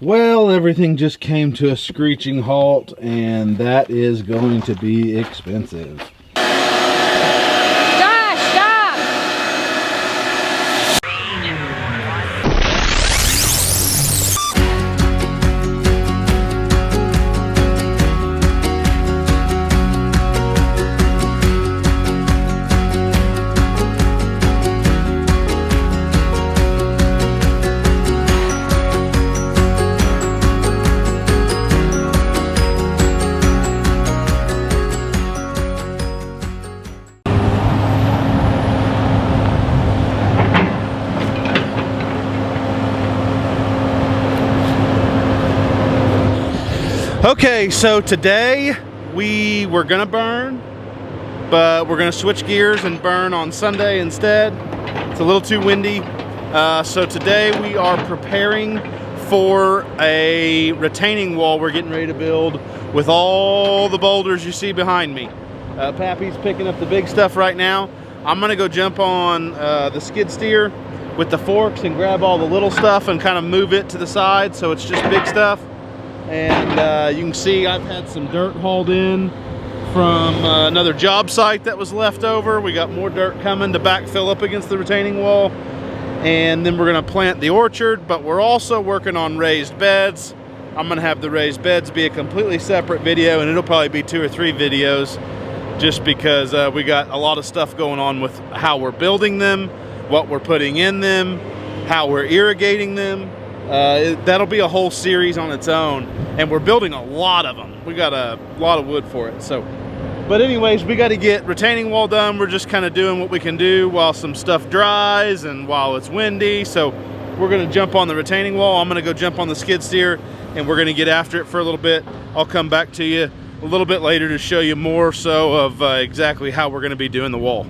Well, everything just came to a screeching halt, and that is going to be expensive. Josh, stop! Okay, so today we were gonna burn, but we're gonna switch gears and burn on Sunday instead. It's a little too windy. So today we are preparing for a retaining wall we're getting ready to build with all the boulders you see behind me. Pappy's picking up the big stuff right now. I'm gonna go jump on the skid steer with the forks and grab all the little stuff and kind of move it to the side so it's just big stuff. And you can see I've had some dirt hauled in from another job site that was left over. We got more dirt coming to backfill up against the retaining wall. And then we're gonna plant the orchard, but we're also working on raised beds. I'm gonna have the raised beds be a completely separate video, and it'll probably be 2 or 3 videos just because we got a lot of stuff going on with how we're building them, what we're putting in them, how we're irrigating them. That'll be a whole series on its own, and we're building a lot of them. We got a lot of wood for it. So, but anyways, we got to get retaining wall done. We're just kind of doing what we can do while some stuff dries and while it's windy. So we're going to jump on the retaining wall. I'm going to go jump on the skid steer, and we're going to get after it for a little bit. I'll come back to you a little bit later to show you more so of exactly how we're going to be doing the wall.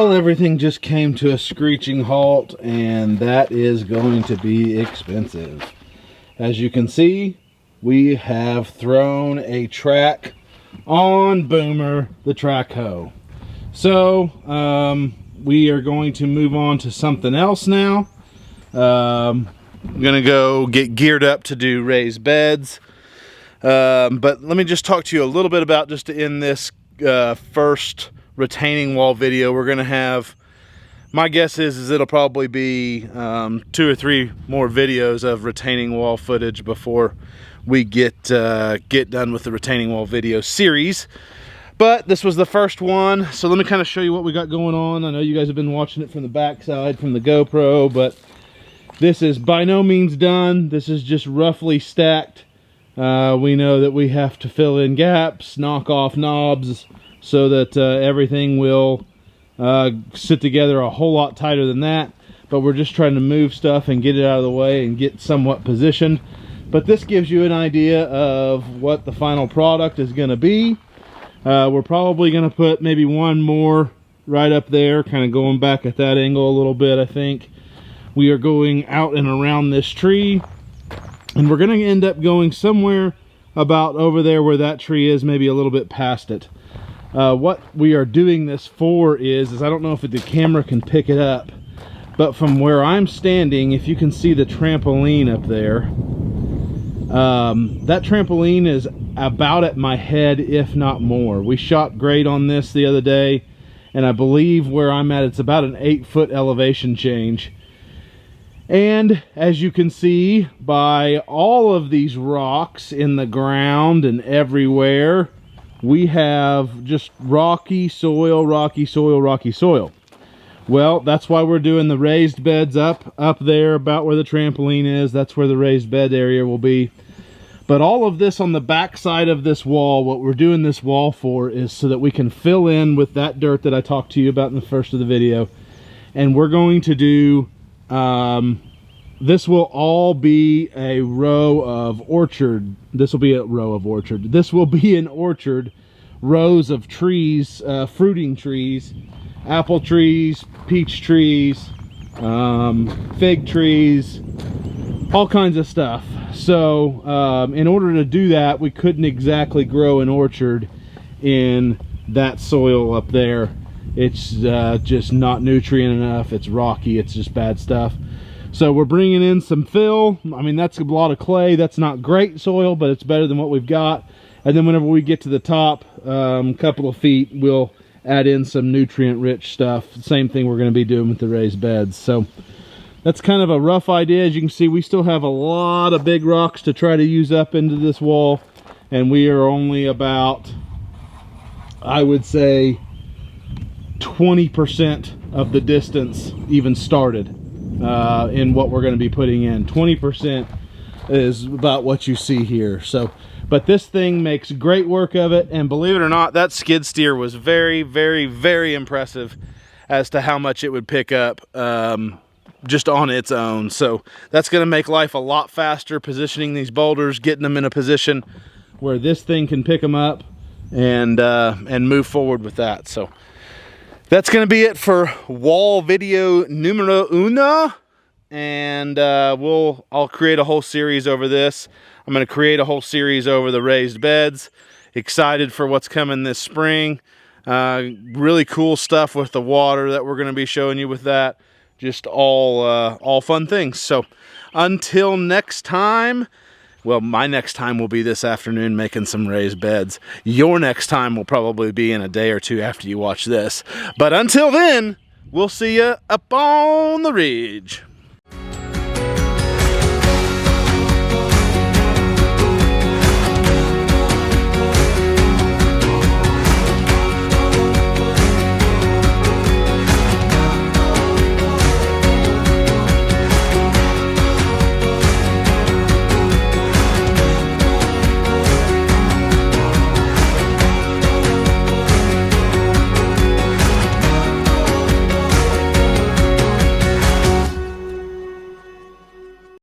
Well, everything just came to a screeching halt, and that is going to be expensive. As you can see, we have thrown a track on Boomer, the track hoe. So, we are going to move on to something else now. I'm gonna go get geared up to do raised beds. But let me just talk to you a little bit about, just to end this first retaining wall video. We're gonna have, my guess is it'll probably be 2 or 3 more videos of retaining wall footage before we get done with the retaining wall video series. But this was the first one, so let me kind of show you what we got going on. I know you guys have been watching it from the backside, from the GoPro, but this is by no means done. This is just roughly stacked. We know that we have to fill in gaps, knock off knobs, so that everything will sit together a whole lot tighter than that. But we're just trying to move stuff and get it out of the way and get somewhat positioned. But this gives you an idea of what the final product is going to be. We're probably going to put maybe one more right up there, kind of going back at that angle a little bit, I think. We are going out and around this tree, and we're going to end up going somewhere about over there where that tree is, maybe a little bit past it. What we are doing this for is I don't know if the camera can pick it up, but from where I'm standing, if you can see the trampoline up there, that trampoline is about at my head, if not more. We shot great on this the other day, and I believe where I'm at, it's about an 8-foot elevation change. And as you can see by all of these rocks in the ground and everywhere, we have just rocky soil, rocky soil, rocky soil. Well, that's why we're doing the raised beds up there about where the trampoline is. That's where the raised bed area will be. But all of this on the back side of this wall, what we're doing this wall for is so that we can fill in with that dirt that I talked to you about in the first of the video. And we're going to do, this will all be a row of orchard. This will be a row of orchard. This will be an orchard, rows of trees, fruiting trees, apple trees, peach trees, fig trees, all kinds of stuff. So in order to do that, we couldn't exactly grow an orchard in that soil up there. It's just not nutrient enough. It's rocky. It's just bad stuff. So we're bringing in some fill. I mean, that's a lot of clay. That's not great soil, but it's better than what we've got. And then whenever we get to the top, couple of feet, we'll add in some nutrient-rich stuff. Same thing we're going to be doing with the raised beds. So that's kind of a rough idea. As you can see, we still have a lot of big rocks to try to use up into this wall. And we are only about, I would say, 20% of the distance even started in what we're going to be putting in. 20% is about what you see here. So, but this thing makes great work of it, and believe it or not, that skid steer was very, very, very impressive as to how much it would pick up just on its own. So that's going to make life a lot faster, positioning these boulders, getting them in a position where this thing can pick them up and move forward with that. So that's going to be it for wall video numero uno, and I'll create a whole series over this. I'm going to create a whole series over the raised beds. Excited for what's coming this spring. Really cool stuff with the water that we're going to be showing you with that. Just all fun things. So until next time, well, my next time will be this afternoon making some raised beds. Your next time will probably be in a day or two after you watch this. But until then, we'll see you up on the ridge.